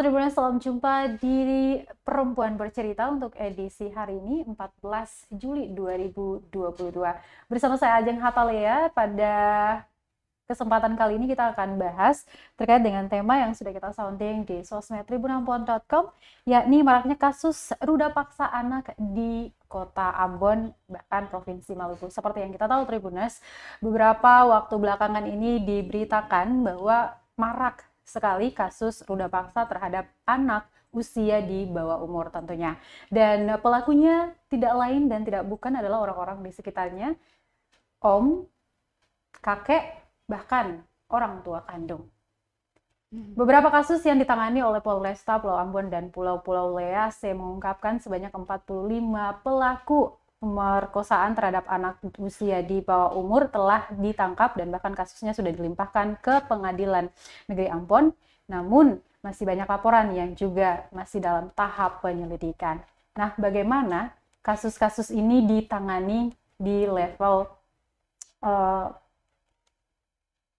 Tribuners, salam jumpa di Perempuan Bercerita untuk edisi hari ini 14 Juli 2022. Bersama saya Ajeng Hatalea. Pada kesempatan kali ini kita akan bahas terkait dengan tema yang sudah kita sounding di sosmed tribunambon.com, yakni maraknya kasus ruda paksa anak di Kota Ambon, bahkan Provinsi Maluku. Seperti yang kita tahu Tribuners, beberapa waktu belakangan ini diberitakan bahwa marak sekali kasus ruda paksa terhadap anak usia di bawah umur tentunya. Dan pelakunya tidak lain dan tidak bukan adalah orang-orang di sekitarnya, om, kakek, bahkan orang tua kandung. Beberapa kasus yang ditangani oleh Polresta Pulau Ambon dan Pulau-Pulau Lease mengungkapkan sebanyak 45 pelaku pemerkosaan terhadap anak usia di bawah umur telah ditangkap dan bahkan kasusnya sudah dilimpahkan ke Pengadilan Negeri Ambon. Namun masih banyak laporan yang juga masih dalam tahap penyelidikan. Nah, bagaimana kasus-kasus ini ditangani di level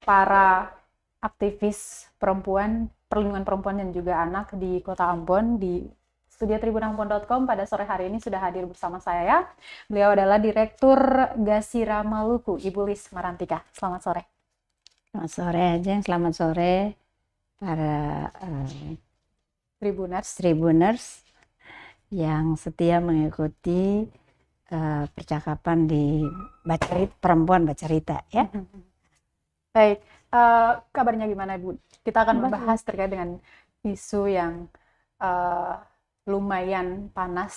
para aktivis perempuan, perlindungan perempuan dan juga anak di Kota Ambon? Di studio tribunambon.com pada sore hari ini sudah hadir bersama saya. Beliau adalah Direktur Gasira Maluku, Ibu Lis Marantika. Selamat sore. Selamat sore Ajeng, selamat sore para Tribuners yang setia mengikuti percakapan di Perempuan Bercerita ya. Baik, kabarnya gimana Bu? Kita akan membahas terkait dengan isu yang lumayan panas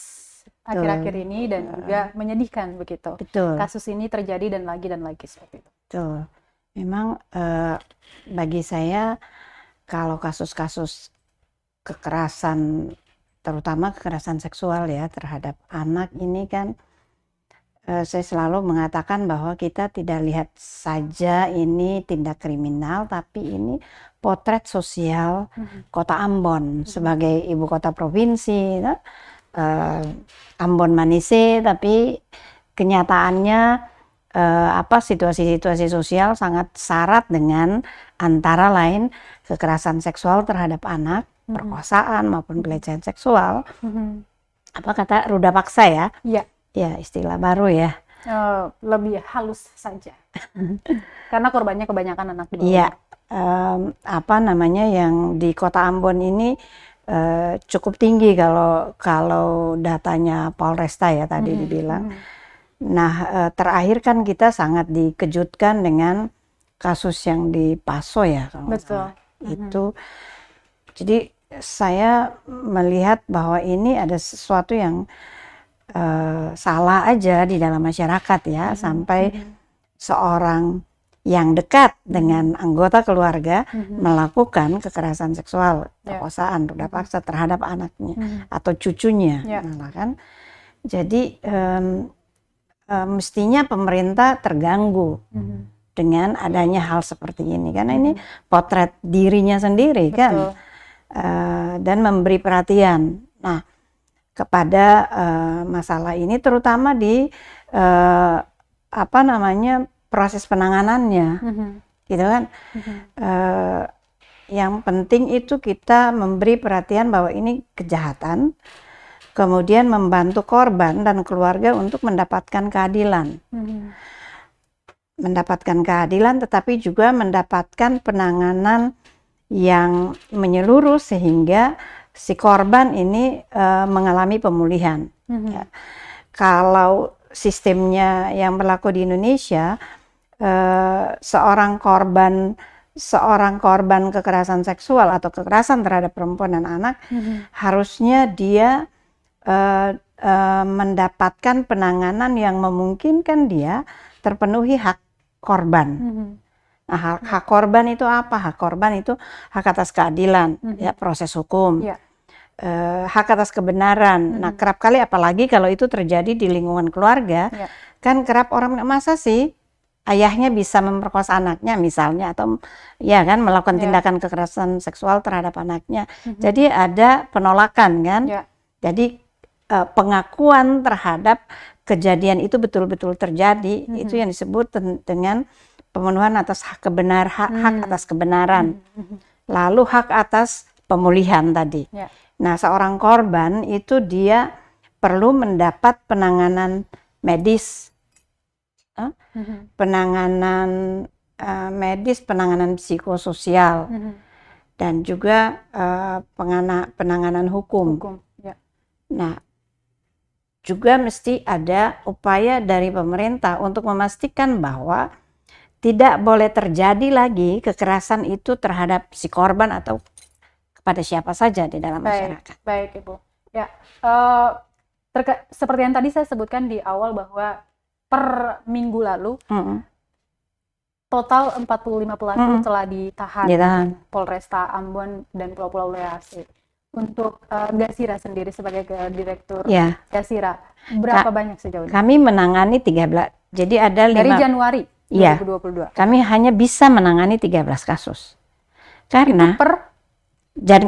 akhir-akhir ini dan juga menyedihkan begitu. Betul. Kasus ini terjadi dan lagi seperti itu. Betul. Memang bagi saya kalau kasus-kasus kekerasan, terutama kekerasan seksual ya terhadap anak ini kan, saya selalu mengatakan bahwa kita tidak lihat saja ini tindak kriminal, tapi ini potret sosial Kota Ambon sebagai ibu kota provinsi. Ambon Manise, tapi kenyataannya situasi-situasi sosial sangat syarat dengan antara lain kekerasan seksual terhadap anak, perkosaan maupun pelecehan seksual. Apa kata ruda paksa ya? Iya. Ya, istilah baru ya. Lebih halus saja. Karena korbannya kebanyakan anak di bawah. Iya. Yang di Kota Ambon ini cukup tinggi kalau datanya Polresta ya tadi dibilang. Nah, terakhir kan kita sangat dikejutkan dengan kasus yang di Paso ya kalau nggak salah. Itu jadi saya melihat bahwa ini ada sesuatu yang salah aja di dalam masyarakat ya, sampai seorang yang dekat dengan anggota keluarga melakukan kekerasan seksual, perkosaan, ruda paksa terhadap anaknya atau cucunya malah kan. Jadi mestinya pemerintah terganggu dengan adanya hal seperti ini karena ini potret dirinya sendiri kan, dan memberi perhatian kepada masalah ini terutama di proses penanganannya gitu kan. Yang penting itu kita memberi perhatian bahwa ini kejahatan, kemudian membantu korban dan keluarga untuk mendapatkan keadilan. Mendapatkan keadilan tetapi juga mendapatkan penanganan yang menyeluruh sehingga si korban ini mengalami pemulihan. Ya. Kalau sistemnya yang berlaku di Indonesia, seorang korban kekerasan seksual atau kekerasan terhadap perempuan dan anak harusnya dia mendapatkan penanganan yang memungkinkan dia terpenuhi hak korban. Nah, hak korban itu apa? Hak korban itu hak atas keadilan, ya proses hukum. Hak atas kebenaran. Nah, kerap kali apalagi kalau itu terjadi di lingkungan keluarga, kan kerap orang masa sih ayahnya bisa memperkosa anaknya misalnya, atau ya kan melakukan tindakan kekerasan seksual terhadap anaknya. Jadi ada penolakan kan. Jadi pengakuan terhadap kejadian itu betul-betul terjadi, itu yang disebut dengan pemenuhan atas hak atas kebenaran. Lalu hak atas pemulihan tadi. Ya. Nah, seorang korban itu dia perlu mendapat penanganan medis, penanganan medis, penanganan psikososial, dan juga penanganan hukum. Ya. Nah, juga mesti ada upaya dari pemerintah untuk memastikan bahwa tidak boleh terjadi lagi kekerasan itu terhadap si korban atau kepada siapa saja di dalam masyarakat. Baik, Ibu. Ya, seperti yang tadi saya sebutkan di awal bahwa per minggu lalu total 45 pelaku telah ditahan Polresta Ambon dan Pulau-Pulau Lease. Untuk Gasira sendiri sebagai direktur Gasira, berapa banyak sejauh ini? Kami menangani 13. Jadi ada dari Januari 2022. Kami hanya bisa menangani 13 kasus. Karena itu per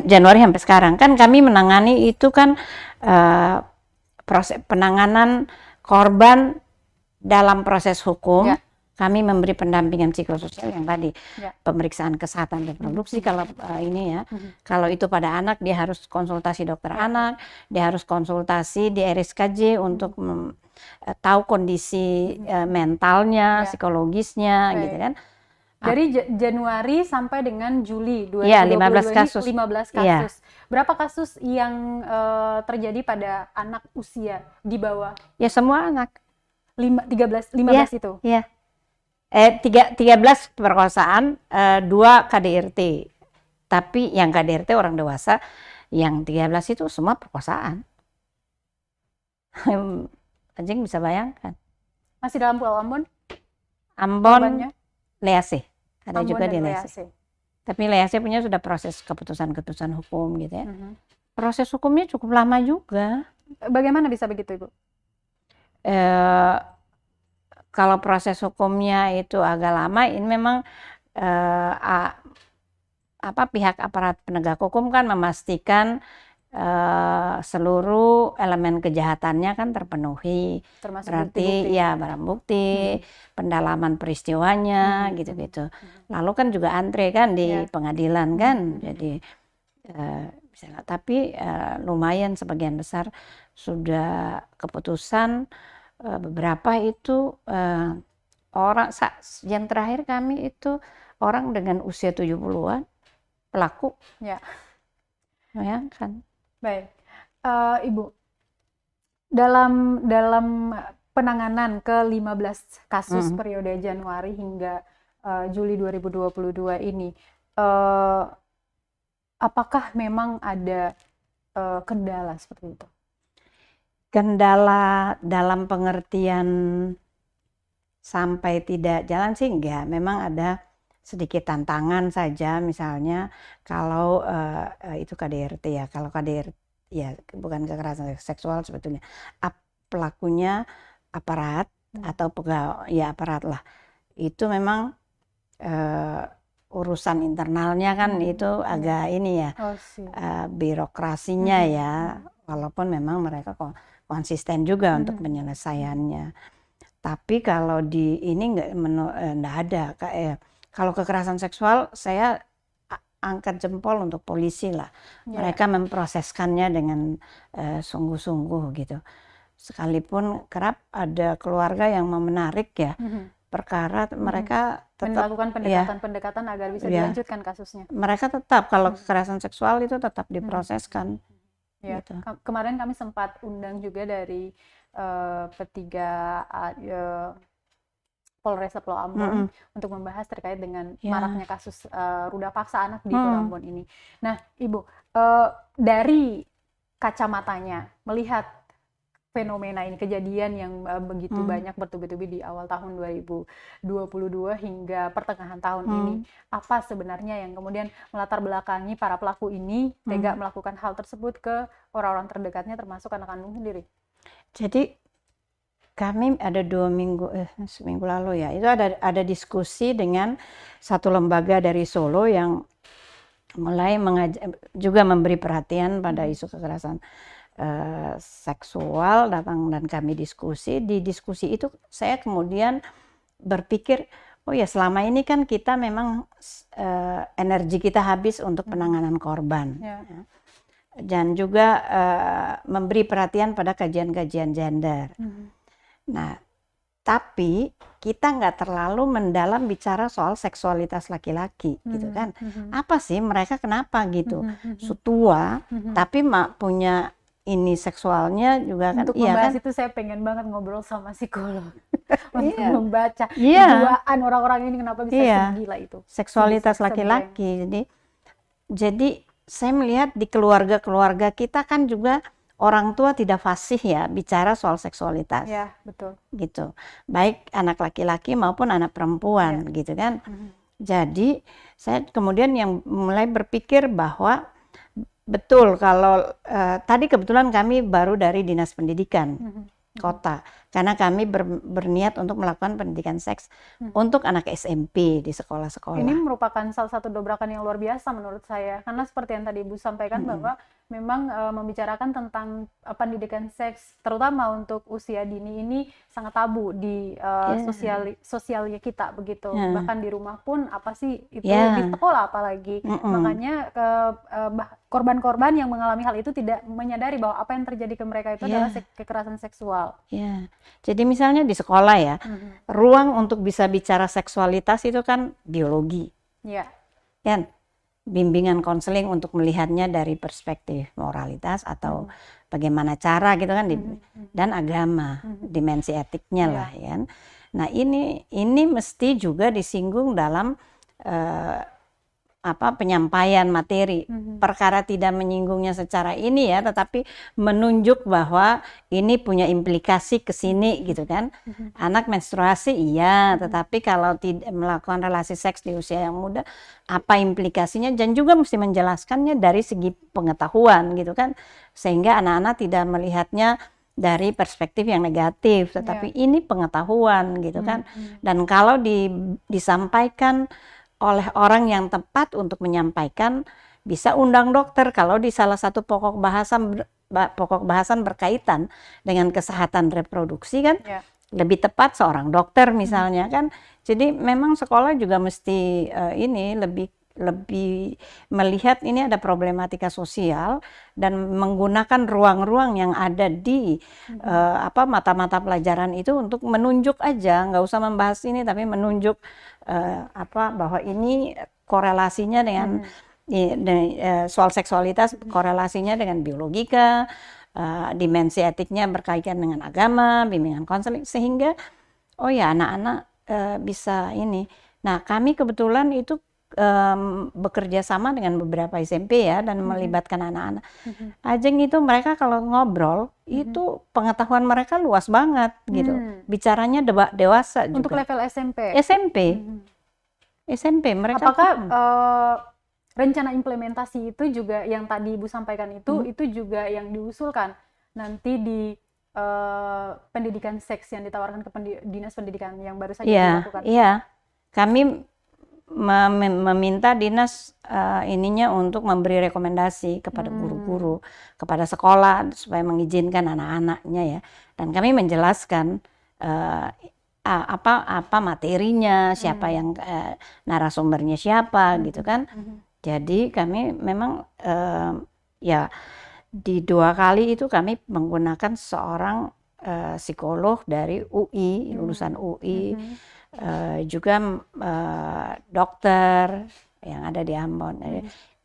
Januari sampai sekarang kan kami menangani itu kan proses penanganan korban dalam proses hukum. Kami memberi pendampingan psikososial yang tadi, pemeriksaan kesehatan reproduksi kalau ini ya. Kalau itu pada anak, dia harus konsultasi dokter anak, dia harus konsultasi di RSKJ untuk tahu kondisi mentalnya, psikologisnya, gitu kan. Dari Januari sampai dengan Juli 2022 15 kasus. 15 kasus. Berapa kasus yang terjadi pada anak usia di bawah? Ya semua anak. 15 itu? Iya. 13 perkosaan, 2 KDRT. Tapi yang KDRT orang dewasa, yang 13 itu semua perkosaan. Anjing bisa bayangkan. Masih dalam Pulau Ambon? Ambon, Lease. Ada Ambon juga di Lease. Tapi Lease punya sudah proses keputusan hukum gitu ya. Proses hukumnya cukup lama juga. Bagaimana bisa begitu, Ibu? Kalau proses hukumnya itu agak lama, ini memang pihak aparat penegak hukum kan memastikan seluruh elemen kejahatannya kan terpenuhi. Termasuk berarti bukti-bukti. Barang bukti, pendalaman peristiwanya, gitu-gitu. Lalu kan juga antre kan di pengadilan kan, jadi tapi lumayan sebagian besar sudah keputusan. Beberapa itu orang yang terakhir kami itu orang dengan usia 70-an pelaku. Ya. Bayangkan. Baik. Ibu, dalam penanganan ke-15 kasus periode Januari hingga Juli 2022 ini, apakah memang ada kendala seperti itu? Kendala dalam pengertian sampai tidak jalan sih enggak. Memang ada sedikit tantangan saja, misalnya kalau itu KDRT ya. Kalau KDRT ya bukan kekerasan seksual sebetulnya. Pelakunya aparat atau pegawai ya aparat lah. Itu memang urusan internalnya kan itu agak ini ya. Birokrasinya ya. Walaupun memang mereka konsisten juga untuk penyelesaiannya. Tapi kalau di ini enggak ada. Kalau kekerasan seksual saya angkat jempol untuk polisi lah. Mereka memproseskannya dengan sungguh-sungguh gitu. Sekalipun kerap ada keluarga yang mau menarik ya perkara, mereka tetap melakukan pendekatan agar bisa dilanjutkan kasusnya. Mereka tetap kalau kekerasan seksual itu tetap diproseskan. Ya, gitu. Kemarin kami sempat undang juga dari P3 Polresta Pulau Ambon untuk membahas terkait dengan maraknya kasus ruda paksa anak di Pulau Ambon ini. Nah, Ibu, dari kacamatanya melihat fenomena ini, kejadian yang begitu banyak bertubi-tubi di awal tahun 2022 hingga pertengahan tahun ini, apa sebenarnya yang kemudian melatar belakangi para pelaku ini tega melakukan hal tersebut ke orang-orang terdekatnya termasuk anak kandung sendiri? Jadi kami ada seminggu lalu ya, itu ada diskusi dengan satu lembaga dari Solo yang mulai juga memberi perhatian pada isu kekerasan seksual, datang dan kami diskusi. Di diskusi itu saya kemudian berpikir, oh ya selama ini kan kita memang energi kita habis untuk penanganan korban. Ya. Dan juga memberi perhatian pada kajian-kajian gender. Nah, tapi kita nggak terlalu mendalam bicara soal seksualitas laki-laki, gitu kan? Apa sih mereka kenapa gitu? Tua, tapi punya ini seksualnya juga kan? Untuk Iya membahas kan? itu saya pengen banget ngobrol sama psikolog untuk membaca Iya. kejiwaan orang-orang ini kenapa bisa segila itu. Seksualitas Bisa laki-laki. Jadi saya melihat di keluarga-keluarga kita kan juga orang tua tidak fasih ya bicara soal seksualitas. Ya, betul. Gitu. Baik anak laki-laki maupun anak perempuan, gitu kan. Jadi saya kemudian yang mulai berpikir bahwa betul kalau tadi kebetulan kami baru dari Dinas Pendidikan Kota, karena kami berniat untuk melakukan pendidikan seks untuk anak SMP di sekolah-sekolah. Ini merupakan salah satu dobrakan yang luar biasa menurut saya, karena seperti yang tadi Ibu sampaikan bahwa memang membicarakan tentang pendidikan seks, terutama untuk usia dini ini sangat tabu di sosialnya kita begitu. Bahkan di rumah pun apa sih itu, di sekolah apalagi. Makanya korban-korban yang mengalami hal itu tidak menyadari bahwa apa yang terjadi ke mereka itu adalah kekerasan seksual. Jadi misalnya di sekolah ya, ruang untuk bisa bicara seksualitas itu kan biologi. Kan? Bimbingan konseling untuk melihatnya dari perspektif moralitas atau bagaimana cara gitu kan, dan agama, dimensi etiknya lah ya. Nah ini mesti juga disinggung dalam penyampaian materi. Perkara tidak menyinggungnya secara ini ya, tetapi menunjuk bahwa ini punya implikasi ke sini gitu kan. Anak menstruasi iya, tetapi kalau tidak melakukan relasi seks di usia yang muda, apa implikasinya, dan juga mesti menjelaskannya dari segi pengetahuan gitu kan, sehingga anak-anak tidak melihatnya dari perspektif yang negatif, tetapi ini pengetahuan gitu kan. Dan kalau disampaikan oleh orang yang tepat untuk menyampaikan, bisa undang dokter kalau di salah satu pokok bahasan berkaitan dengan kesehatan reproduksi kan, lebih tepat seorang dokter misalnya kan. Jadi memang sekolah juga mesti ini lebih melihat ini ada problematika sosial dan menggunakan ruang-ruang yang ada di mata-mata pelajaran itu untuk menunjuk aja, nggak usah membahas ini tapi menunjuk bahwa ini korelasinya dengan soal seksualitas, korelasinya dengan biologika, dimensi etiknya berkaitan dengan agama, bimbingan konseling, sehingga oh ya anak-anak bisa ini. Nah kami kebetulan itu bekerja sama dengan beberapa SMP ya, dan melibatkan anak-anak. Ajeng itu mereka kalau ngobrol itu pengetahuan mereka luas banget gitu. Bicaranya dewasa juga. Untuk level SMP. SMP mereka. Apakah rencana implementasi itu juga yang tadi Ibu sampaikan itu juga yang diusulkan nanti di pendidikan seks yang ditawarkan ke Dinas Pendidikan yang baru saja dilakukan? Iya, kami meminta dinas ininya untuk memberi rekomendasi kepada guru-guru, kepada sekolah supaya mengizinkan anak-anaknya ya. Dan kami menjelaskan apa materinya, siapa yang narasumbernya siapa gitu kan. Jadi kami memang ya di 2 kali itu kami menggunakan seorang psikolog dari UI, lulusan UI. Juga dokter yang ada di Ambon,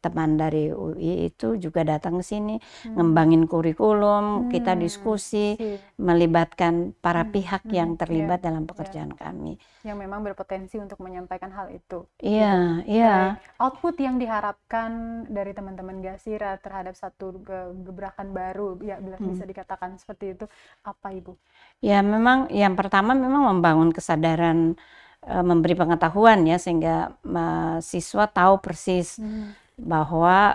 teman dari UI itu juga datang ke sini ngembangin kurikulum, kita diskusi, melibatkan para pihak yang terlibat dalam pekerjaan kami. Yang memang berpotensi untuk menyampaikan hal itu. Iya. Output yang diharapkan dari teman-teman Gasira terhadap satu gebrakan baru, ya bisa dikatakan seperti itu, apa Ibu? Ya memang yang pertama memang membangun kesadaran, memberi pengetahuan ya, sehingga siswa tahu persis bahwa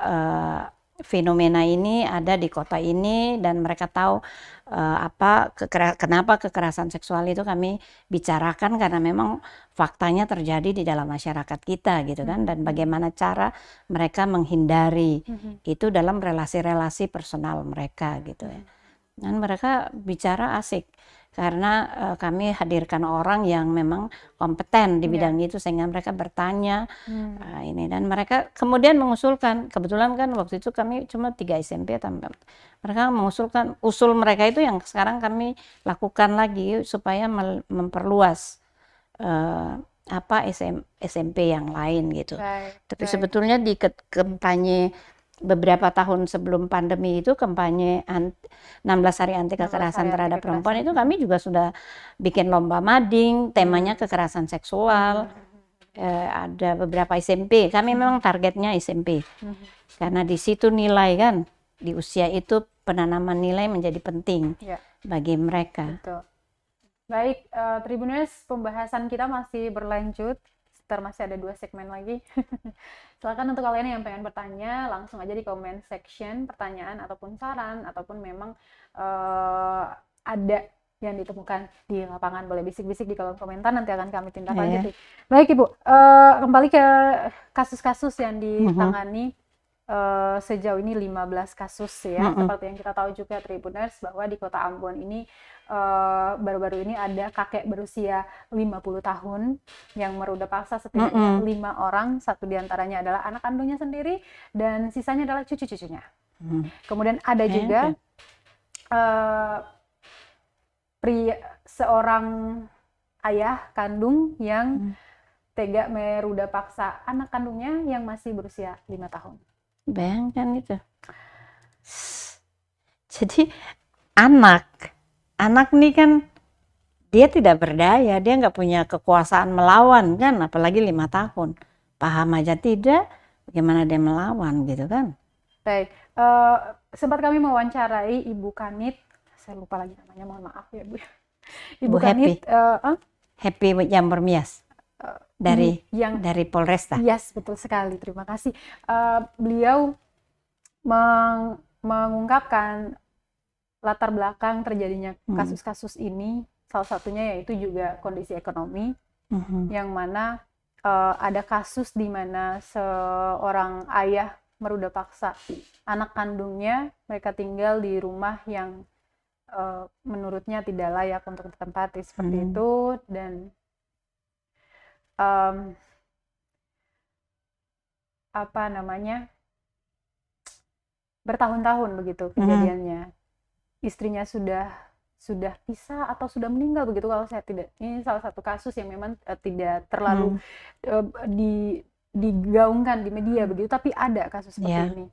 fenomena ini ada di kota ini, dan mereka tahu kenapa kekerasan seksual itu kami bicarakan, karena memang faktanya terjadi di dalam masyarakat kita gitu kan, dan bagaimana cara mereka menghindari itu dalam relasi-relasi personal mereka gitu ya. Dan mereka bicara asik, karena kami hadirkan orang yang memang kompeten di Iya. bidang itu sehingga mereka bertanya ini, dan mereka kemudian mengusulkan. Kebetulan kan waktu itu kami cuma 3 SMP, mereka mengusulkan, usul mereka itu yang sekarang kami lakukan lagi supaya memperluas SMP yang lain gitu. Tapi sebetulnya di kampanye beberapa tahun sebelum pandemi itu, kampanye 16 hari anti 16 kekerasan hari terhadap anti perempuan kekerasan. itu kami juga sudah bikin lomba mading, temanya kekerasan seksual. Ada beberapa SMP, kami memang targetnya SMP. Karena di situ nilai kan, di usia itu penanaman nilai menjadi penting Ya, bagi mereka. betul. Baik, Tribuners, pembahasan kita masih berlanjut. Ntar masih ada 2 segmen lagi. Silakan untuk kalian yang pengen bertanya, langsung aja di comment section pertanyaan ataupun saran, ataupun memang ada yang ditemukan di lapangan, boleh bisik-bisik di kolom komentar, nanti akan kami tindak lanjuti. Baik Ibu, kembali ke kasus-kasus yang ditangani sejauh ini 15 kasus ya. Seperti yang kita tahu juga Tribuners, bahwa di Kota Ambon ini baru-baru ini ada kakek berusia 50 tahun yang meruda paksa setidaknya 5 orang, 1 diantaranya adalah anak kandungnya sendiri dan sisanya adalah cucu-cucunya. Kemudian ada juga seorang ayah kandung yang tega meruda paksa anak kandungnya yang masih berusia 5 tahun. Bayangkan itu. Jadi anak nih kan dia tidak berdaya, dia nggak punya kekuasaan melawan kan, apalagi 5 tahun. Paham aja tidak, bagaimana dia melawan gitu kan. Baik, sempat kami mewawancarai Ibu Kanit, saya lupa lagi namanya, mohon maaf ya Bu. Ibu Kanit, Happy Jambermias dari Polresta. Yes, betul sekali, terima kasih. Beliau mengungkapkan latar belakang terjadinya kasus-kasus ini, salah satunya yaitu juga kondisi ekonomi, yang mana ada kasus di mana seorang ayah meruda paksa anak kandungnya, mereka tinggal di rumah yang menurutnya tidak layak untuk ditempati seperti itu, dan bertahun-tahun begitu kejadiannya. Istrinya sudah pisah atau sudah meninggal begitu kalau saya tidak. Ini salah satu kasus yang memang tidak terlalu digaungkan di media begitu, tapi ada kasus seperti ini.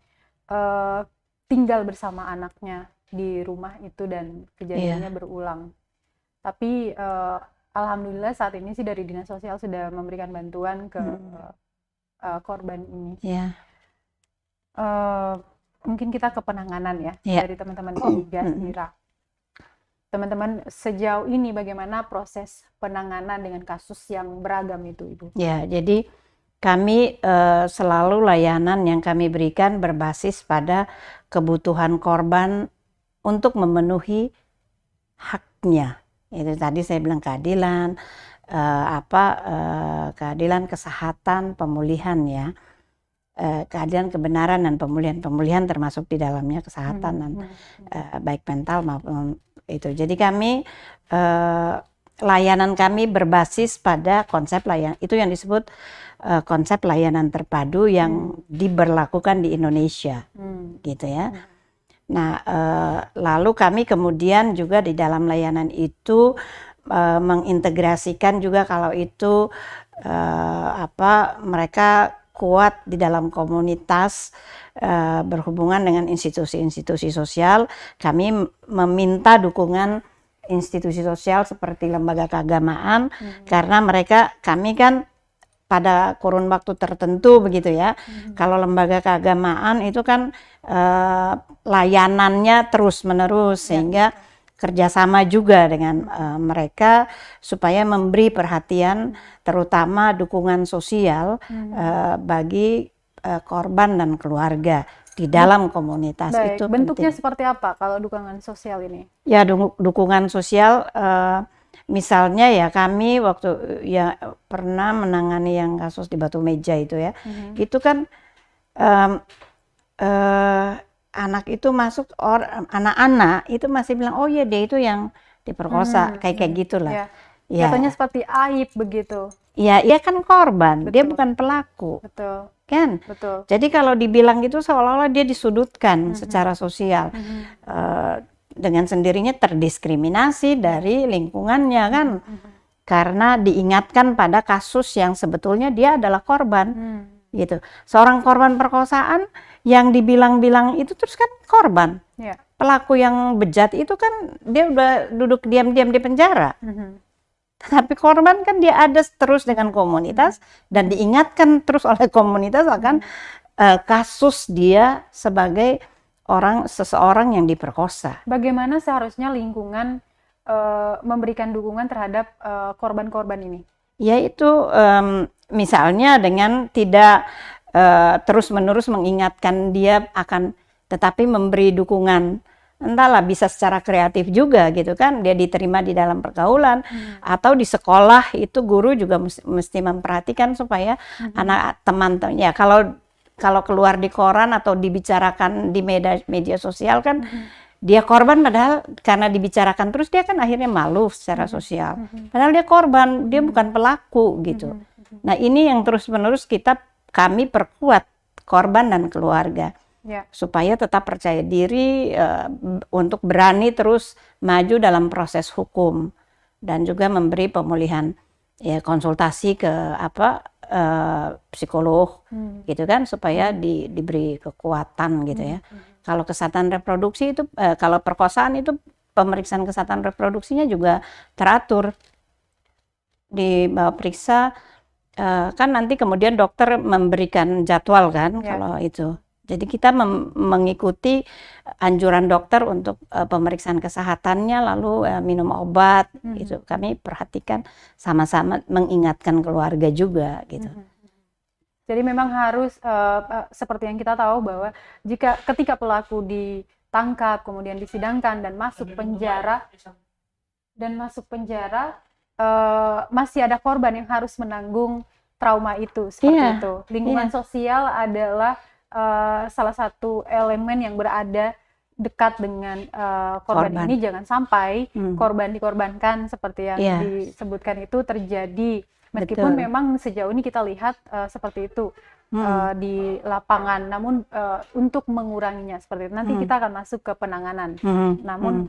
Tinggal bersama anaknya di rumah itu dan kejadiannya berulang. Tapi alhamdulillah saat ini sih dari Dinas Sosial sudah memberikan bantuan ke korban ini. Mungkin kita ke penanganan ya dari teman-teman di Gasmira. Teman-teman, sejauh ini bagaimana proses penanganan dengan kasus yang beragam itu, Ibu? Ya, jadi kami selalu layanan yang kami berikan berbasis pada kebutuhan korban untuk memenuhi haknya. Itu tadi saya bilang keadilan, keadilan, kesehatan, pemulihan ya. Keadilan, kebenaran, dan pemulihan termasuk di dalamnya kesehatan dan baik mental maupun itu. Jadi kami layanan kami berbasis pada konsep layanan itu yang disebut konsep layanan terpadu yang diberlakukan di Indonesia, gitu ya. Nah, lalu kami kemudian juga di dalam layanan itu mengintegrasikan juga kalau itu mereka kuat di dalam komunitas berhubungan dengan institusi-institusi sosial. Kami meminta dukungan institusi sosial seperti lembaga keagamaan, karena kami kan pada kurun waktu tertentu begitu ya. Kalau lembaga keagamaan itu kan layanannya terus-menerus, sehingga kerjasama juga dengan mereka supaya memberi perhatian, terutama dukungan sosial bagi korban dan keluarga di dalam komunitas. Baik, itu bentuknya penting. seperti apa kalau dukungan sosial ini? Ya, dukungan sosial misalnya ya kami waktu ya pernah menangani yang kasus di Batu Meja itu ya. Itu kan anak itu masuk, anak-anak itu masih bilang, oh ya dia itu yang diperkosa, kayak gitulah. Ya. Ya, Jatuhnya seperti aib begitu. ya, dia kan korban, dia Betul. bukan pelaku, Betul, kan? betul. Jadi kalau dibilang gitu seolah-olah dia disudutkan secara sosial, dengan sendirinya terdiskriminasi dari lingkungannya, kan? Karena diingatkan pada kasus yang sebetulnya dia adalah korban, gitu. Seorang korban perkosaan yang dibilang-bilang itu terus kan korban. Ya. Pelaku yang bejat itu kan dia udah duduk diam-diam di penjara. Tapi korban kan dia ada terus dengan komunitas dan diingatkan terus oleh komunitas akan kasus dia sebagai seseorang yang diperkosa. Bagaimana seharusnya lingkungan memberikan dukungan terhadap korban-korban ini? Yaitu misalnya dengan tidak terus-menerus mengingatkan dia akan, tetapi memberi dukungan, entahlah bisa secara kreatif juga gitu kan, dia diterima di dalam pergaulan, atau di sekolah itu guru juga mesti memperhatikan supaya anak teman-teman, ya kalau keluar di koran atau dibicarakan di media sosial kan, dia korban padahal karena dibicarakan terus dia kan akhirnya malu secara sosial. Padahal dia korban, dia bukan pelaku gitu. Nah ini yang terus-menerus kami perkuat korban dan keluarga. Ya. Supaya tetap percaya diri untuk berani terus maju dalam proses hukum dan juga memberi pemulihan, ya konsultasi ke psikolog gitu kan, supaya diberi kekuatan gitu ya. Kalau kesehatan reproduksi itu kalau perkosaan itu pemeriksaan kesehatan reproduksinya juga teratur, periksa kan nanti kemudian dokter memberikan jadwal kan, kalau itu. Jadi kita mengikuti anjuran dokter untuk pemeriksaan kesehatannya, lalu minum obat, gitu. Kami perhatikan sama-sama, mengingatkan keluarga juga, gitu. Jadi memang harus seperti yang kita tahu bahwa ketika pelaku ditangkap, kemudian disidangkan dan masuk penjara, masih ada korban yang harus menanggung trauma itu, seperti itu. Lingkungan sosial adalah salah satu elemen yang berada dekat dengan korban ini. Jangan sampai korban dikorbankan seperti yang disebutkan itu terjadi, meskipun memang sejauh ini kita lihat seperti itu di lapangan, namun untuk menguranginya seperti itu. Nanti kita akan masuk ke penanganan, namun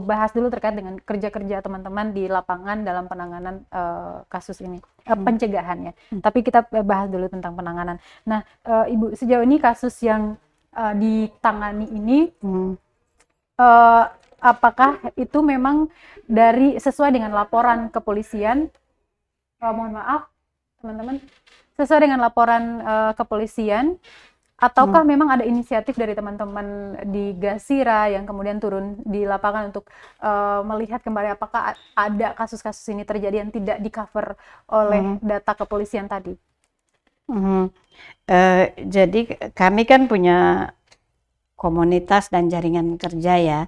bahas dulu terkait dengan kerja-kerja teman-teman di lapangan dalam penanganan kasus ini, pencegahannya. Tapi kita bahas dulu tentang penanganan. Nah, Ibu, sejauh ini kasus yang ditangani ini apakah itu memang sesuai dengan laporan kepolisian? Mohon maaf teman-teman, sesuai dengan laporan kepolisian, ataukah memang ada inisiatif dari teman-teman di Gasira yang kemudian turun di lapangan untuk melihat kembali apakah ada kasus-kasus ini terjadi yang tidak di-cover oleh data kepolisian tadi? Jadi kami kan punya komunitas dan jaringan kerja ya.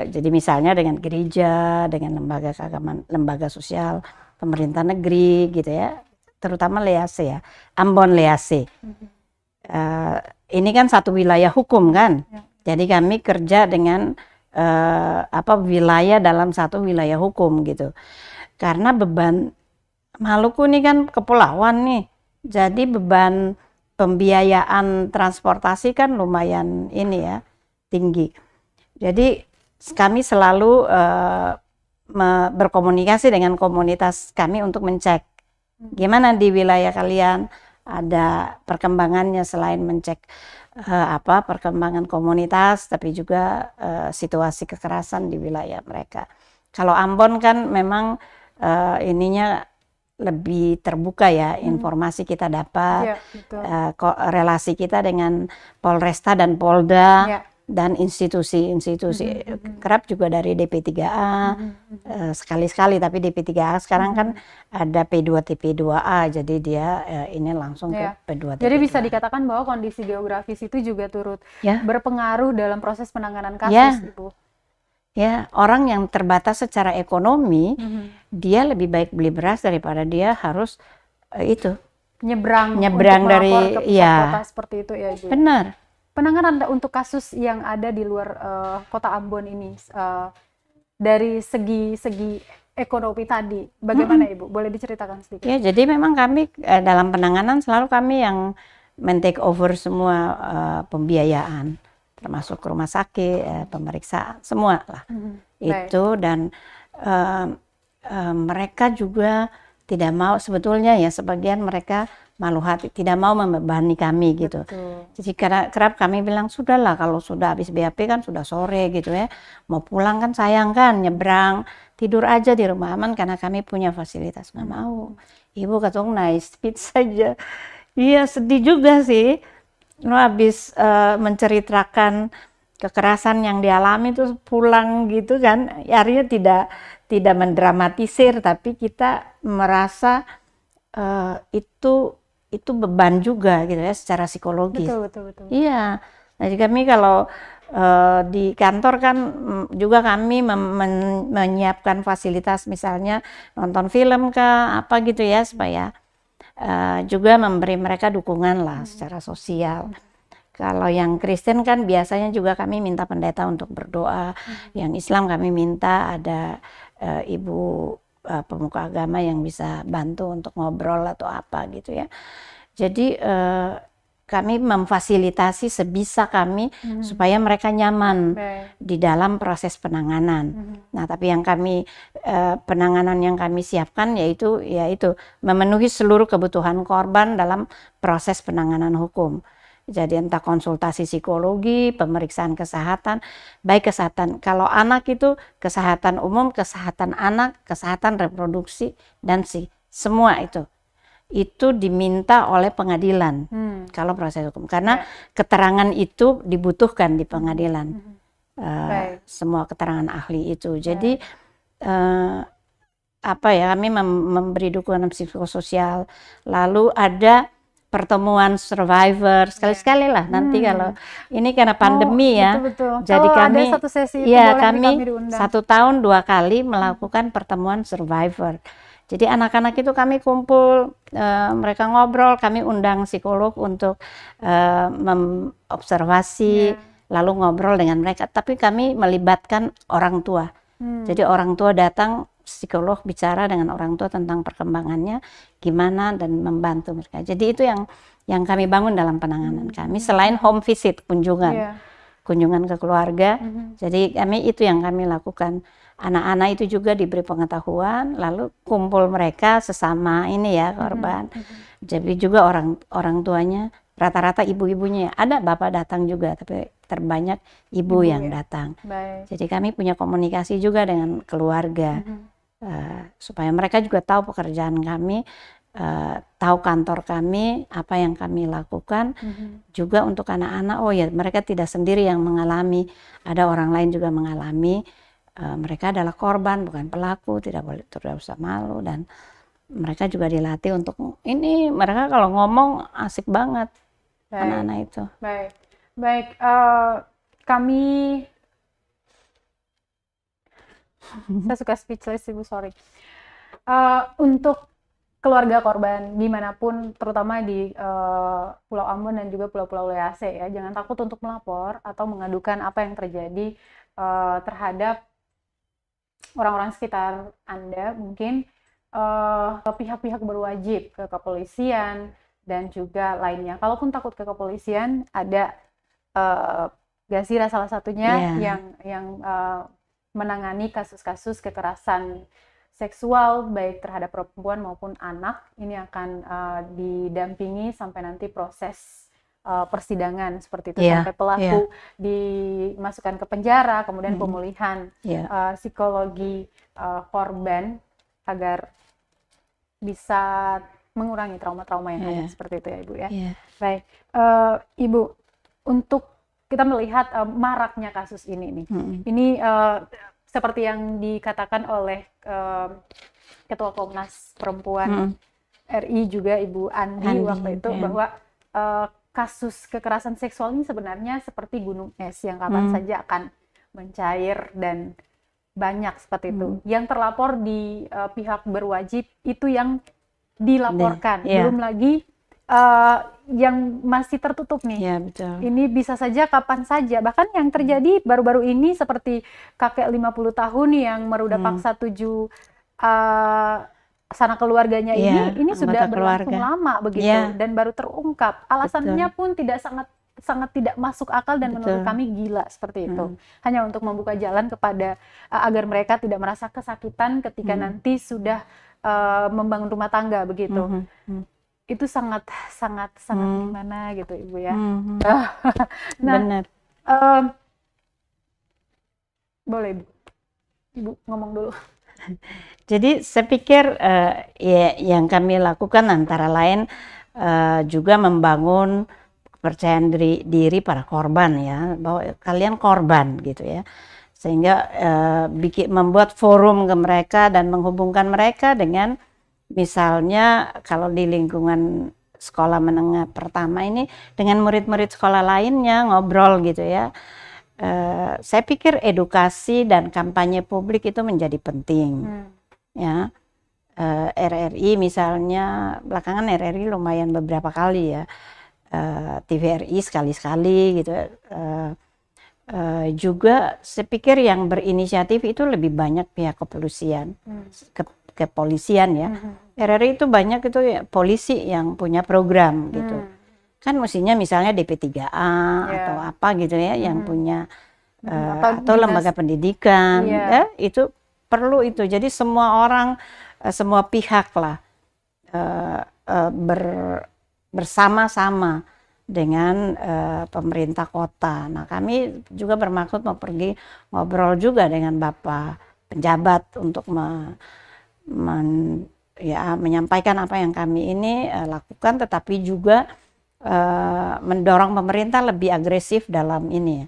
Jadi misalnya dengan gereja, dengan lembaga keagamaan, lembaga sosial, pemerintah negeri gitu ya, terutama LEASE ya, Ambon LEASE. Ini kan satu wilayah hukum kan, jadi kami kerja dengan wilayah dalam satu wilayah hukum gitu. Karena beban Maluku ini kan kepulauan nih, jadi beban pembiayaan transportasi kan lumayan ini ya, tinggi. Jadi kami selalu berkomunikasi dengan komunitas kami untuk mencek gimana di wilayah kalian ada perkembangannya, selain mencek perkembangan komunitas, tapi juga situasi kekerasan di wilayah mereka. Kalau Ambon kan memang ininya lebih terbuka ya, informasi kita dapat, relasi kita dengan Polresta dan Polda, dan institusi-institusi kerap juga dari DP3A, sekali-sekali, tapi DP3A sekarang kan ada P2TP2A, jadi dia ini langsung ke P2TP2A. Jadi bisa dikatakan bahwa kondisi geografis itu juga turut berpengaruh dalam proses penanganan kasus, Ibu. Ya, orang yang terbatas secara ekonomi, dia lebih baik beli beras daripada dia harus nyebrang dari ke pusat kota seperti itu ya, Ibu. Benar. penanganan untuk kasus yang ada di luar kota Ambon ini, dari segi ekonomi tadi, bagaimana Ibu? Boleh diceritakan sedikit? Ya, jadi memang kami dalam penanganan selalu kami yang men-take over semua pembiayaan, termasuk rumah sakit, pemeriksaan, semua lah. Itu dan mereka juga tidak mau, sebetulnya ya sebagian mereka malu hati, tidak mau membebani kami gitu. Betul. Jadi kerap kami bilang, sudahlah kalau sudah habis BAP kan sudah sore gitu ya, mau pulang kan sayang kan, nyebrang, tidur aja di rumah aman karena kami punya fasilitas. Nggak mau. Ibu katong naik speed saja. Iya sedih juga sih. Lo habis menceritakan kekerasan yang dialami terus pulang gitu kan, artinya tidak mendramatisir, tapi kita merasa itu beban juga gitu ya secara psikologis. Betul. Iya. Jadi kami kalau di kantor kan juga kami menyiapkan fasilitas misalnya nonton film kah apa gitu ya supaya juga memberi mereka dukungan lah secara sosial. Kalau yang Kristen kan biasanya juga kami minta pendeta untuk berdoa. Yang Islam kami minta ada ibu pemuka agama yang bisa bantu untuk ngobrol atau apa gitu ya. Jadi kami memfasilitasi sebisa kami supaya mereka nyaman di dalam proses penanganan. Nah, tapi yang kami penanganan yang kami siapkan yaitu memenuhi seluruh kebutuhan korban dalam proses penanganan hukum. Jadi entah konsultasi psikologi, pemeriksaan kesehatan, baik kesehatan kalau anak itu kesehatan umum, kesehatan anak, kesehatan reproduksi dan semua itu diminta oleh pengadilan kalau proses hukum karena keterangan itu dibutuhkan di pengadilan. Semua keterangan ahli itu. Jadi kami memberi dukungan psikososial, lalu ada pertemuan survivor sekali-sekali lah nanti kalau ini karena pandemi ya. Betul. Jadi kami ada satu sesi itu kami 1 tahun 2 kali melakukan pertemuan survivor. Jadi anak-anak itu kami kumpul, mereka ngobrol, kami undang psikolog untuk mengobservasi, lalu ngobrol dengan mereka. Tapi kami melibatkan orang tua. Jadi orang tua datang, psikolog bicara dengan orang tua tentang perkembangannya gimana dan membantu mereka. Jadi itu yang kami bangun dalam penanganan kami selain home visit, kunjungan ke keluarga. Jadi itu yang kami lakukan. Anak-anak itu juga diberi pengetahuan, lalu kumpul mereka sesama korban. Jadi juga orang tuanya rata-rata ibu-ibunya, ada bapak datang juga tapi terbanyak ibu yang datang. Jadi kami punya komunikasi juga dengan keluarga. Supaya mereka juga tahu pekerjaan kami, tahu kantor kami, apa yang kami lakukan. Juga untuk anak-anak, mereka tidak sendiri yang mengalami, ada orang lain juga mengalami. Mereka adalah korban, bukan pelaku, tidak usah malu, dan mereka juga dilatih untuk ini. Mereka kalau ngomong asik banget, anak-anak itu. Baik. Kami saya suka speechless Ibu, sorry. Untuk keluarga korban dimanapun, terutama di Pulau Ambon dan juga pulau-pulau Lease ya, jangan takut untuk melapor atau mengadukan apa yang terjadi terhadap orang-orang sekitar Anda, mungkin pihak-pihak berwajib ke kepolisian dan juga lainnya. Kalaupun takut ke kepolisian, ada Gazira salah satunya yang menangani kasus-kasus kekerasan seksual baik terhadap perempuan maupun anak. Ini akan didampingi sampai nanti proses persidangan seperti itu, sampai pelaku dimasukkan ke penjara, kemudian pemulihan psikologi korban agar bisa mengurangi trauma-trauma yang ada seperti itu ya Ibu ya. Baik, Ibu, untuk kita melihat maraknya kasus ini nih. Ini seperti yang dikatakan oleh Ketua Komnas Perempuan RI juga Ibu Andi waktu itu bahwa kasus kekerasan seksual ini sebenarnya seperti gunung es yang kapan saja akan mencair dan banyak seperti itu. Yang terlapor di pihak berwajib itu yang dilaporkan, belum lagi yang masih tertutup nih. Ya, betul. Ini bisa saja kapan saja. Bahkan yang terjadi baru-baru ini seperti kakek 50 tahun yang meruda paksa 7 sanak keluarganya Iya, ini sudah anggota berlangsung keluarga. lama begitu Iya, dan baru terungkap. Alasannya betul, pun sangat tidak masuk akal dan menurut betul. kami gila seperti itu. Hanya untuk membuka jalan kepada agar mereka tidak merasa kesakitan ketika nanti sudah membangun rumah tangga begitu. Itu sangat gimana gitu Ibu ya. Nah, Benar. boleh Ibu ngomong dulu. Jadi saya pikir ya yang kami lakukan antara lain juga membangun kepercayaan diri para korban ya, bahwa kalian korban gitu ya, sehingga membuat forum ke mereka dan menghubungkan mereka dengan misalnya kalau di lingkungan sekolah menengah pertama ini dengan murid-murid sekolah lainnya ngobrol gitu ya. Saya pikir edukasi dan kampanye publik itu menjadi penting. Ya, RRI misalnya, belakangan RRI lumayan beberapa kali ya, TVRI sekali-sekali gitu. Juga saya pikir yang berinisiatif itu lebih banyak pihak kepolisian, kepolisian ya. RRI itu banyak itu ya, polisi yang punya program gitu. Kan mestinya misalnya DP3A atau apa gitu ya, yang punya atau lembaga pendidikan ya, itu perlu itu. Jadi semua orang, semua pihak lah bersama-sama dengan pemerintah kota. Nah, kami juga bermaksud mau pergi ngobrol juga dengan Bapak penjabat untuk menyampaikan apa yang kami ini lakukan, tetapi juga mendorong pemerintah lebih agresif dalam ini.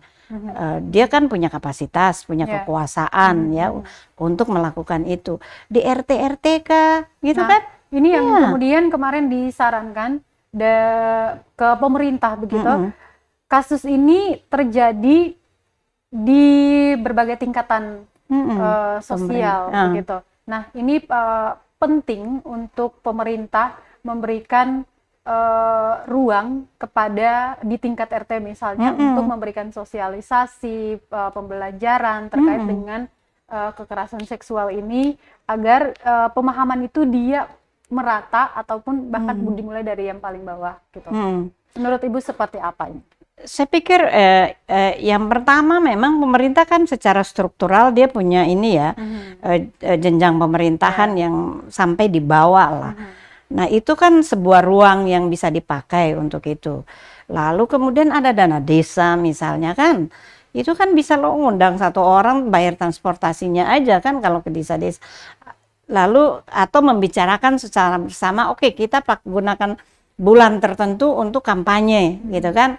Dia kan punya kapasitas, punya kekuasaan ya untuk melakukan itu di RT kah gitu kan? Ini yang kemudian kemarin disarankan ke pemerintah begitu. Kasus ini terjadi di berbagai tingkatan sosial begitu. Nah, ini penting untuk pemerintah memberikan ruang kepada di tingkat RT misalnya untuk memberikan sosialisasi, pembelajaran terkait dengan kekerasan seksual ini agar pemahaman itu dia merata ataupun bahkan dimulai dari yang paling bawah gitu. Menurut Ibu seperti apa ini? Saya pikir yang pertama memang pemerintah kan secara struktural dia punya ini ya, jenjang pemerintahan yang sampai di bawah lah. Nah, itu kan sebuah ruang yang bisa dipakai untuk itu. Lalu kemudian ada dana desa misalnya kan. Itu kan bisa lo ngundang satu orang bayar transportasinya aja kan kalau ke desa-desa. Lalu atau membicarakan secara bersama, oke, kita gunakan bulan tertentu untuk kampanye gitu kan.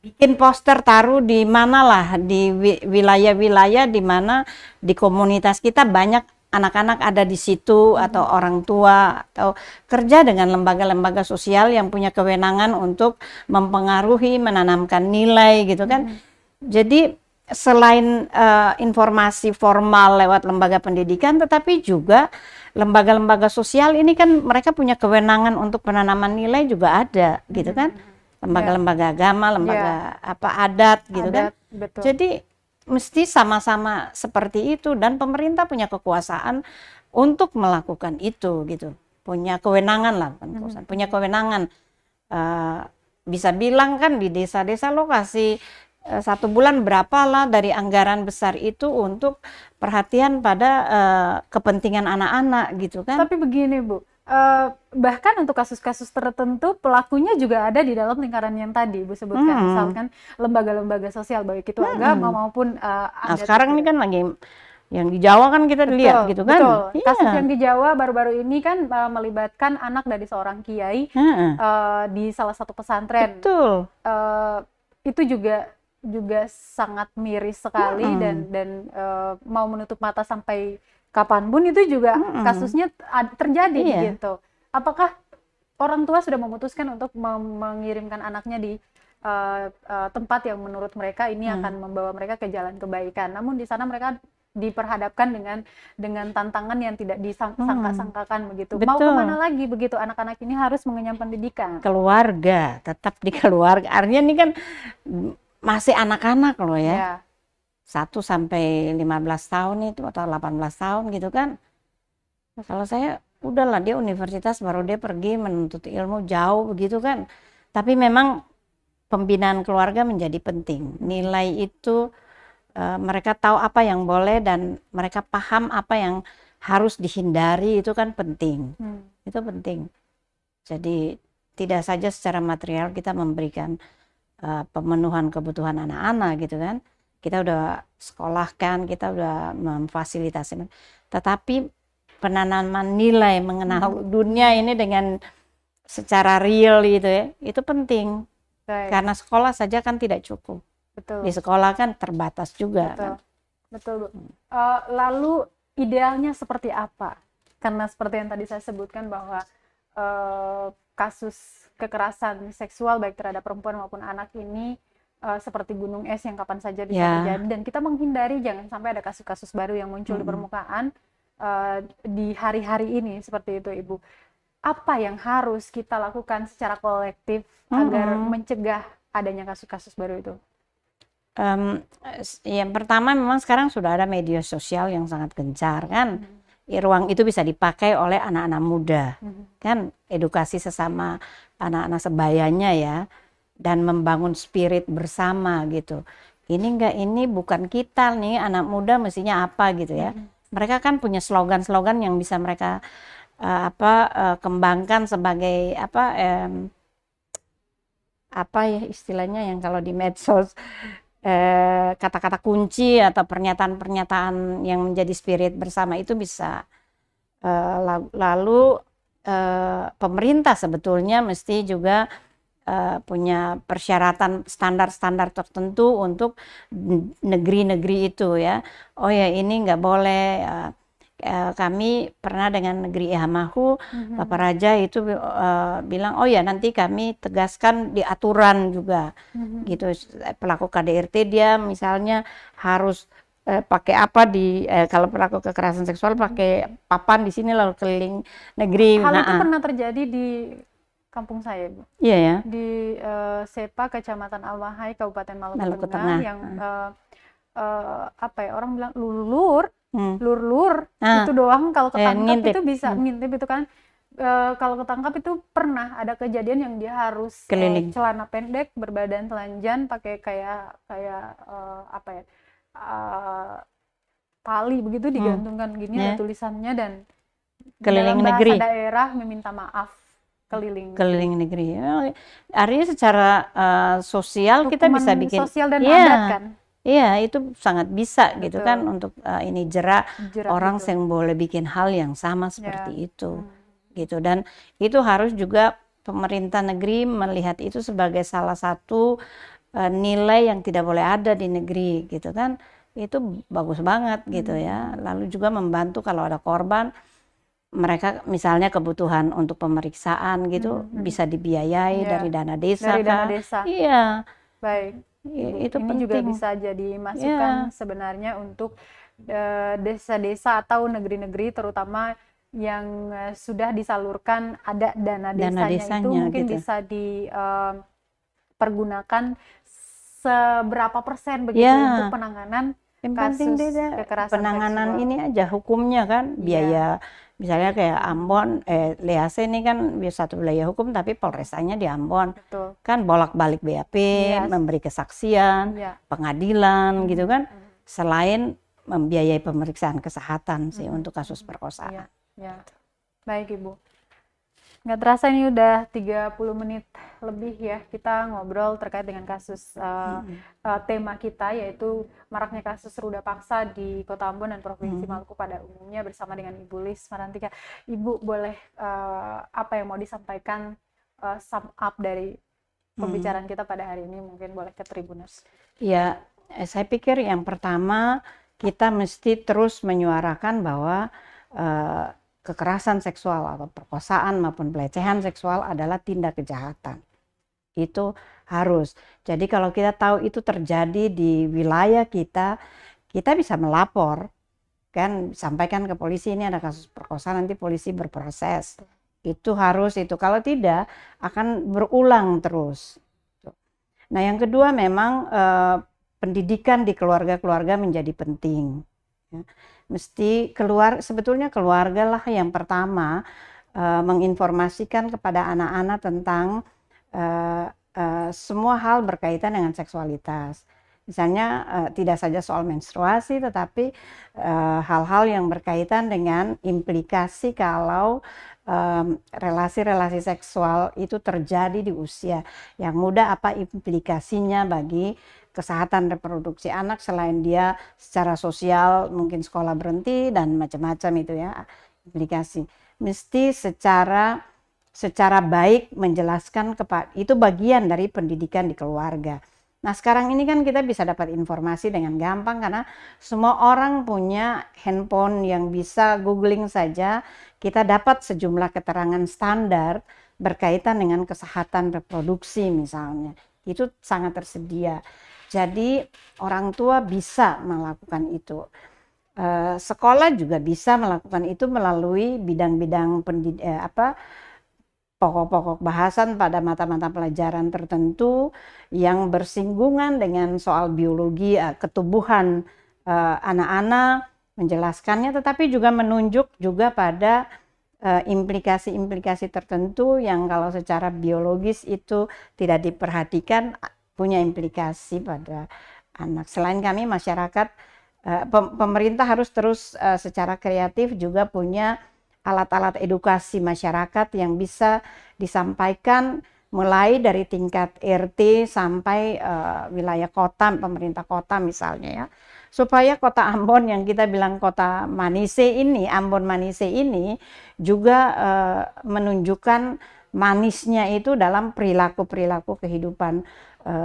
Bikin poster taruh di mana lah, di wilayah-wilayah di mana di komunitas kita banyak anak-anak ada di situ atau orang tua, atau kerja dengan lembaga-lembaga sosial yang punya kewenangan untuk mempengaruhi, menanamkan nilai gitu kan. Jadi selain informasi formal lewat lembaga pendidikan, tetapi juga lembaga-lembaga sosial ini kan mereka punya kewenangan untuk penanaman nilai juga ada gitu kan. Lembaga-lembaga agama, lembaga adat gitu kan. Betul. Jadi mesti sama-sama seperti itu dan pemerintah punya kekuasaan untuk melakukan itu gitu. Punya kewenangan lah, punya kewenangan. Bisa bilang kan di desa-desa lo kasih 1 bulan berapa lah dari anggaran besar itu untuk perhatian pada kepentingan anak-anak gitu kan. Tapi begini Bu, bahkan untuk kasus-kasus tertentu pelakunya juga ada di dalam lingkaran yang tadi Bu sebutkan, misalkan lembaga-lembaga sosial baik itu agama maupun nah, sekarang ini kan lagi yang di Jawa kan kita lihat gitu kan. Betul. Kasus yang di Jawa baru-baru ini kan melibatkan anak dari seorang kiai di salah satu pesantren. Betul. Itu juga sangat miris sekali dan mau menutup mata sampai kapanpun itu juga kasusnya terjadi gitu. Apakah orang tua sudah memutuskan untuk mengirimkan anaknya di tempat yang menurut mereka ini akan membawa mereka ke jalan kebaikan, namun di sana mereka diperhadapkan dengan tantangan yang tidak disangka-sangkakan begitu. Mau Betul. kemana lagi begitu, anak-anak ini harus mengenyam pendidikan. Keluarga, tetap di keluarga. Artinya ini kan masih anak-anak loh ya. Ya, 1 sampai 15 tahun itu atau 18 tahun gitu kan. Kalau saya udahlah, dia universitas baru dia pergi menuntut ilmu jauh begitu kan. Tapi memang pembinaan keluarga menjadi penting. Nilai itu mereka tahu apa yang boleh dan mereka paham apa yang harus dihindari, itu kan penting. Itu penting. Jadi tidak saja secara material kita memberikan pemenuhan kebutuhan anak-anak gitu kan. Kita udah sekolahkan, kita udah memfasilitasi. Tetapi penanaman nilai mengenal dunia ini dengan secara real gitu ya, itu penting. baik. Karena sekolah saja kan tidak cukup. Betul. Di sekolah kan terbatas juga. Betul. Kan? Betul, Bu. Lalu idealnya seperti apa? Karena seperti yang tadi saya sebutkan bahwa kasus kekerasan seksual baik terhadap perempuan maupun anak ini seperti gunung es yang kapan saja bisa terjadi, dan kita menghindari jangan sampai ada kasus-kasus baru yang muncul di permukaan di hari-hari ini seperti itu, Ibu. Apa yang harus kita lakukan secara kolektif agar mencegah adanya kasus-kasus baru itu? Yang pertama memang sekarang sudah ada media sosial yang sangat gencar kan. Ruang itu bisa dipakai oleh anak-anak muda kan, edukasi sesama anak-anak sebayanya ya, dan membangun spirit bersama gitu. Ini bukan kita nih anak muda mestinya apa gitu ya. Mereka kan punya slogan-slogan yang bisa mereka kembangkan sebagai apa ya istilahnya yang kalau di medsos kata-kata kunci atau pernyataan-pernyataan yang menjadi spirit bersama itu bisa. Lalu pemerintah sebetulnya mesti juga punya persyaratan standar-standar tertentu untuk negeri-negeri itu ya. Oh ya ini nggak boleh. Kami pernah dengan negeri Ihamahu, Bapak Raja itu bilang, oh ya nanti kami tegaskan di aturan juga, gitu. Pelaku KDRT dia misalnya harus pakai apa kalau pelaku kekerasan seksual pakai papan di sini lalu keliling negeri. Hal itu pernah terjadi di kampung saya, Bu. Iya ya. Di Sepa, Kecamatan Almahai, Kabupaten Maluku Tengah, yang orang bilang lur itu doang kalau ketangkap itu bisa ngintip itu kan. Kalau ketangkap itu pernah ada kejadian yang dia harus celana pendek berbadan telanjang pakai kayak tali begitu digantungkan gini ada tulisannya, dan keliling dalam negeri bahasa daerah meminta maaf keliling negeri. Artinya secara sosial kita bisa bikin sosial dan adat kan. Iya, itu sangat bisa gitu kan untuk ini jerak orang gitu. yang boleh bikin hal yang sama seperti itu. Gitu, dan itu harus juga pemerintah negeri melihat itu sebagai salah satu nilai yang tidak boleh ada di negeri gitu kan. Itu bagus banget gitu ya. Lalu juga membantu kalau ada korban, mereka misalnya kebutuhan untuk pemeriksaan gitu bisa dibiayai dari dana desa. Dari dana desa. Iya. Baik. Itu ini penting. juga bisa jadi masukan sebenarnya untuk desa-desa atau negeri-negeri terutama yang sudah disalurkan ada dana desanya itu mungkin gitu. Bisa dipergunakan seberapa persen begitu untuk penanganan kasus kekerasan penanganan seksual. Ini aja hukumnya kan biaya misalnya kayak Ambon, Lease ini kan satu wilayah hukum tapi Polrestanya di Ambon. Betul. Kan bolak-balik BAP, memberi kesaksian, pengadilan gitu kan, selain membiayai pemeriksaan kesehatan sih untuk kasus perkosaan. Baik Ibu. Nggak terasa ini udah 30 menit lebih ya kita ngobrol terkait dengan kasus tema kita, yaitu maraknya kasus ruda paksa di Kota Ambon dan Provinsi Maluku pada umumnya, bersama dengan Ibu Lis Marantika. Ibu boleh apa yang mau disampaikan sum up dari pembicaraan kita pada hari ini, mungkin boleh ke Tribuners. Ya, saya pikir yang pertama kita mesti terus menyuarakan bahwa kekerasan seksual atau perkosaan maupun pelecehan seksual adalah tindak kejahatan. Itu harus. Jadi kalau kita tahu itu terjadi di wilayah kita, kita bisa melapor kan sampaikan ke polisi ini ada kasus perkosaan, nanti polisi berproses. Itu harus itu, kalau tidak akan berulang terus. Nah yang kedua memang pendidikan di keluarga-keluarga menjadi penting. Ya. Mesti sebetulnya keluarga lah yang pertama menginformasikan kepada anak-anak tentang semua hal berkaitan dengan seksualitas. Misalnya tidak saja soal menstruasi, tetapi hal-hal yang berkaitan dengan implikasi kalau relasi-relasi seksual itu terjadi di usia yang muda, apa implikasinya bagi kesehatan reproduksi anak selain dia secara sosial mungkin sekolah berhenti dan macam-macam itu ya implikasi. Mesti secara baik menjelaskan itu bagian dari pendidikan di keluarga. Nah sekarang ini kan kita bisa dapat informasi dengan gampang karena semua orang punya handphone yang bisa googling saja, kita dapat sejumlah keterangan standar berkaitan dengan kesehatan reproduksi misalnya. Itu sangat tersedia. Jadi orang tua bisa melakukan itu. Sekolah juga bisa melakukan itu melalui bidang-bidang pokok-pokok bahasan pada mata-mata pelajaran tertentu yang bersinggungan dengan soal biologi ketubuhan anak-anak, menjelaskannya, tetapi juga menunjuk juga pada implikasi-implikasi tertentu yang kalau secara biologis itu tidak diperhatikan punya implikasi pada anak. Selain kami masyarakat, pemerintah harus terus secara kreatif juga punya alat-alat edukasi masyarakat yang bisa disampaikan mulai dari tingkat RT sampai wilayah kota, pemerintah kota misalnya ya. Supaya kota Ambon yang kita bilang kota Manise ini, Ambon Manise ini juga menunjukkan manisnya itu dalam perilaku-perilaku kehidupan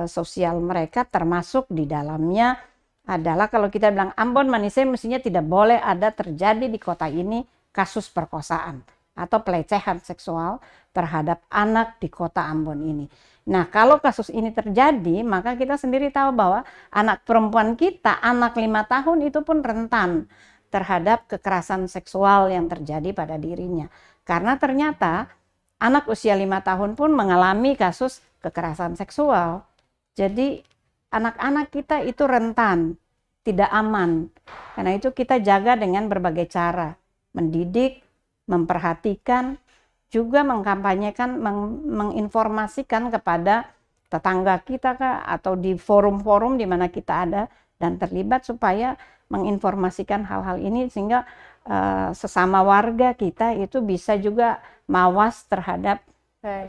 sosial mereka, termasuk di dalamnya adalah kalau kita bilang Ambon Manise mestinya tidak boleh ada terjadi di kota ini kasus perkosaan atau pelecehan seksual terhadap anak di kota Ambon ini. Nah kalau kasus ini terjadi maka kita sendiri tahu bahwa anak perempuan kita, anak 5 tahun itu pun rentan terhadap kekerasan seksual yang terjadi pada dirinya. Karena ternyata anak usia 5 tahun pun mengalami kasus kekerasan seksual. Jadi anak-anak kita itu rentan, tidak aman. Karena itu kita jaga dengan berbagai cara. Mendidik, memperhatikan, juga mengkampanyekan, menginformasikan kepada tetangga kita kah, atau di forum-forum di mana kita ada dan terlibat supaya menginformasikan hal-hal ini sehingga sesama warga kita itu bisa juga mawas terhadap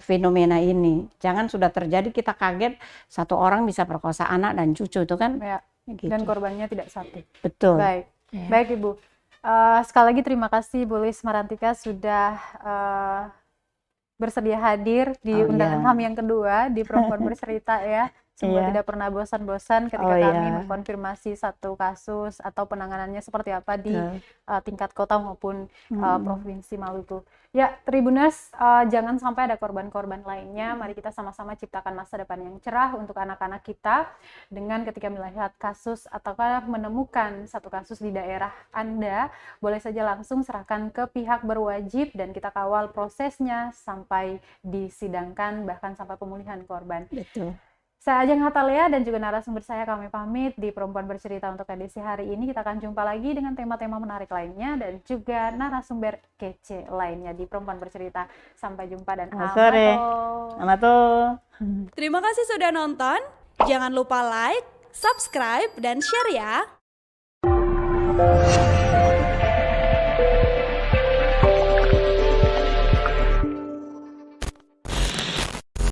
fenomena ini. Jangan sudah terjadi kita kaget satu orang bisa perkosa anak dan cucu itu kan. Ya. Gitu. Dan korbannya tidak satu. Betul. Baik, ya. Baik Ibu. Sekali lagi terima kasih Bu Lis Marantika sudah bersedia hadir di undangan HAM yang kedua di Perempuan Bercerita ya. Semoga tidak pernah bosan-bosan ketika kami mengkonfirmasi satu kasus atau penanganannya seperti apa di tingkat kota maupun provinsi Maluku. Ya, Tribuners, jangan sampai ada korban-korban lainnya. Mari kita sama-sama ciptakan masa depan yang cerah untuk anak-anak kita dengan ketika melihat kasus atau menemukan satu kasus di daerah Anda, boleh saja langsung serahkan ke pihak berwajib dan kita kawal prosesnya sampai disidangkan bahkan sampai pemulihan korban. Betul. Saya Ajeng Hatalea dan juga narasumber saya kami pamit di Perempuan Bercerita untuk edisi hari ini. Kita akan jumpa lagi dengan tema-tema menarik lainnya dan juga narasumber kece lainnya di Perempuan Bercerita. Sampai jumpa dan amato. Terima kasih sudah nonton. Jangan lupa like, subscribe, dan share ya.